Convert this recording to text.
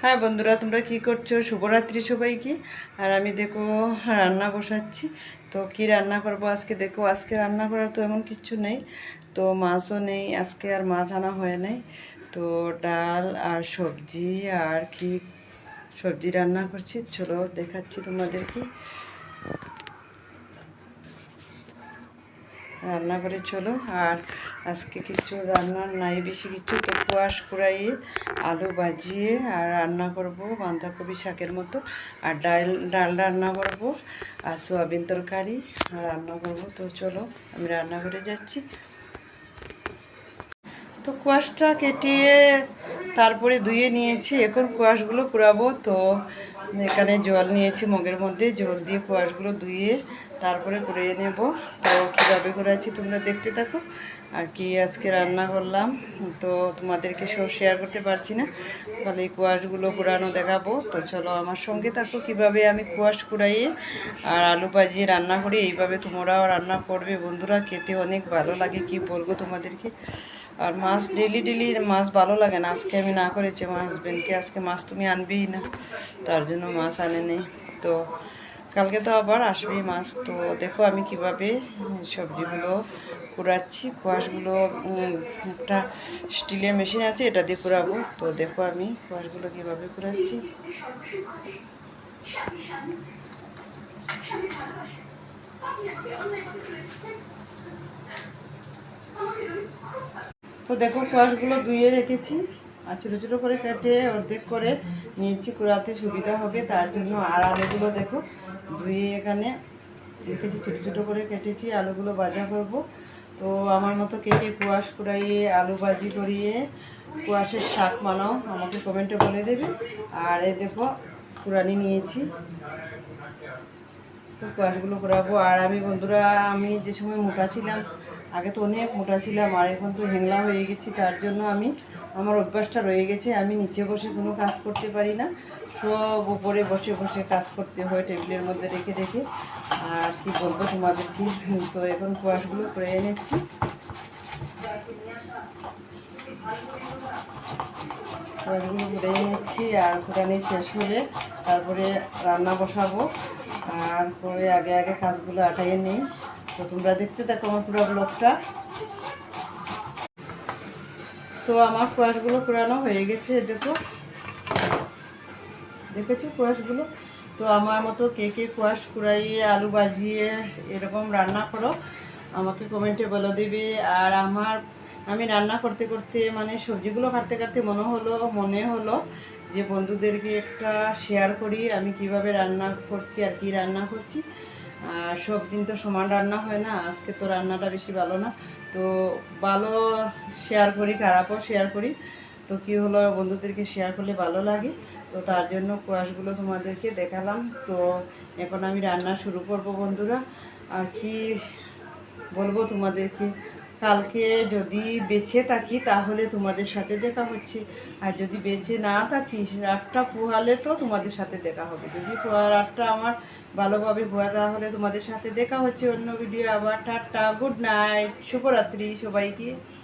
হ্যাঁ বন্ধুরা, তোমরা কি করছো? শুভরাত্রি সবাইকে। আর আমি দেখো রান্না বসাচ্ছি। তো কি রান্না করব আজকে? দেখো আজকে রান্না করার তো এমন কিছু নেই, তো মাছও নেই আজকে, আর মাছ আনা হয় নাই। তো ডাল আর সবজি, আর কি সবজি রান্না করছি চলো দেখাচ্ছি তোমাদেরকে। রান্না করে চলো। আর আজকে কিছু রান্নার নাই বেশি কিছু, তো কুয়াশ কুড়াইয়ে আলু ভাজিয়ে আর রান্না করব বাঁধাকপি শাকের মতো। আর ডাল রান্না করব, আর সোয়াবিন তরকারি রান্না করব। তো চলো আমি রান্না করে যাচ্ছি। তো কোয়াশটা কেটিয়ে তারপরে ধুয়ে নিয়েছি, এখন কোয়াশগুলো কুড়াবো। তো এখানে জল নিয়েছি, মগের মধ্যে জল দিয়ে কোয়াশগুলো ধুয়ে তারপরে কুড়িয়ে নেব। তো কীভাবে করেছি তোমরা দেখতে থাকো। আর কি আজকে রান্না করলাম তো তোমাদেরকে সব শেয়ার করতে পারছি না, তাহলে এই কোয়াশগুলো কুড়ানো দেখাবো। তো চলো আমার সঙ্গে থাকো, কিভাবে আমি কোয়াশ কুড়াইয়ে আর আলু ভাজিয়ে রান্না করি। এইভাবে তোমরাও রান্না করবে বন্ধুরা, খেতে অনেক ভালো লাগে, কি বলবো তোমাদেরকে। আর মাছ ডেলি ডেলি মাছ ভালো লাগে না। আজকে আমি না করেছি, আমার হাজব্যান্ডকে আজকে মাছ তুমি আনবেই না, তার জন্য মাছ আনে নেই। তো কালকে তো আবার আসবেই মাছ। তো দেখো আমি কিভাবে সবজিগুলো কুড়াচ্ছি, কোয়াশগুলো একটা স্টিলের মেশিন আছে, এটা দিয়ে কুড়াবো। তো দেখো আমি কোয়াশগুলো কীভাবে কুড়াচ্ছি। তো দেখো কোয়াশগুলো ধুয়ে রেখেছি, আর ছোটো ছোটো করে কেটে অর্ধেক করে নিয়েছি, কুড়াতে সুবিধা হবে তার জন্য। আর আলুগুলো দেখো ধুয়ে এখানে রেখেছি, ছোটো ছোটো করে কেটেছি, আলুগুলো ভাজা করব। তো আমার মতো কে কে কোয়াশ কুড়াইয়ে আলু ভাজি করিয়ে কোয়াশের শাক বানাও আমাকে কমেন্টে বলে দেবে। আর এই দেখো কুড়ানি নিয়েছি, তো কোয়াশগুলো করাবো। আর আমি বন্ধুরা, আমি যে সময় মোটা ছিলাম, আগে তো অনেক মোটা ছিলাম, আর এখন তো হ্যাংলা হয়ে গেছি, তার জন্য আমার অভ্যাসটা রয়ে গেছে, আমি নিচে বসে কোনো কাজ করতে পারি না, সব উপরে বসে বসে কাজ করতে হয় টেবিলের মধ্যে রেখে রেখে। আর কি বলবো তোমাদেরকে। তো এখন কোয়াশগুলো করে এনেছি, কোয়াশগুলো করে এনেছি। আর কোটানি শেষ হলে তারপরে রান্না বসাবো। আর পরে আগে আগে কাজগুলো আটাইয়ে নিই। তো তোমরা দেখতে থাকো আমার পুরো ব্লগটা। তো আমার কোয়াশগুলো পুরানো হয়ে গেছে, দেখো দেখেছো কোয়াশগুলো। তো আমার মতো কে কে কোয়াশ কুড়াইয়ে আলু ভাজিয়ে এরকম রান্না করো আমাকে কমেন্টে বলে দিবে। আর আমি রান্না করতে করতে মানে সবজিগুলো কাটতে কাটতে মনে হলো যে বন্ধুদেরকে একটা শেয়ার করি আমি কিভাবে রান্না করছি আর কি রান্না করছি। আর সব দিন তো সমান রান্না হয় না, আজকে তো রান্নাটা বেশি ভালো না, তো ভালো শেয়ার করি, খারাপও শেয়ার করি। তো কী হলো, বন্ধুদেরকে শেয়ার করলে ভালো লাগে, তো তার জন্য কোয়াশগুলো তোমাদেরকে দেখালাম। তো এখন আমি রান্না শুরু করব বন্ধুরা। আর কি বলবো তোমাদেরকে, কালকে যদি বেঁচে থাকি তাহলে তোমাদের সাথে দেখা হচ্ছে, আর যদি বেঁচে না থাকি রাতটা পোহালে তো তোমাদের সাথে দেখা হবে। যদি রাতটা আমার ভালোভাবে পোহা তাহলে তোমাদের সাথে দেখা হচ্ছে অন্য ভিডিও আবার। টাটা, গুড নাইট, শুভরাত্রি সবাইকে।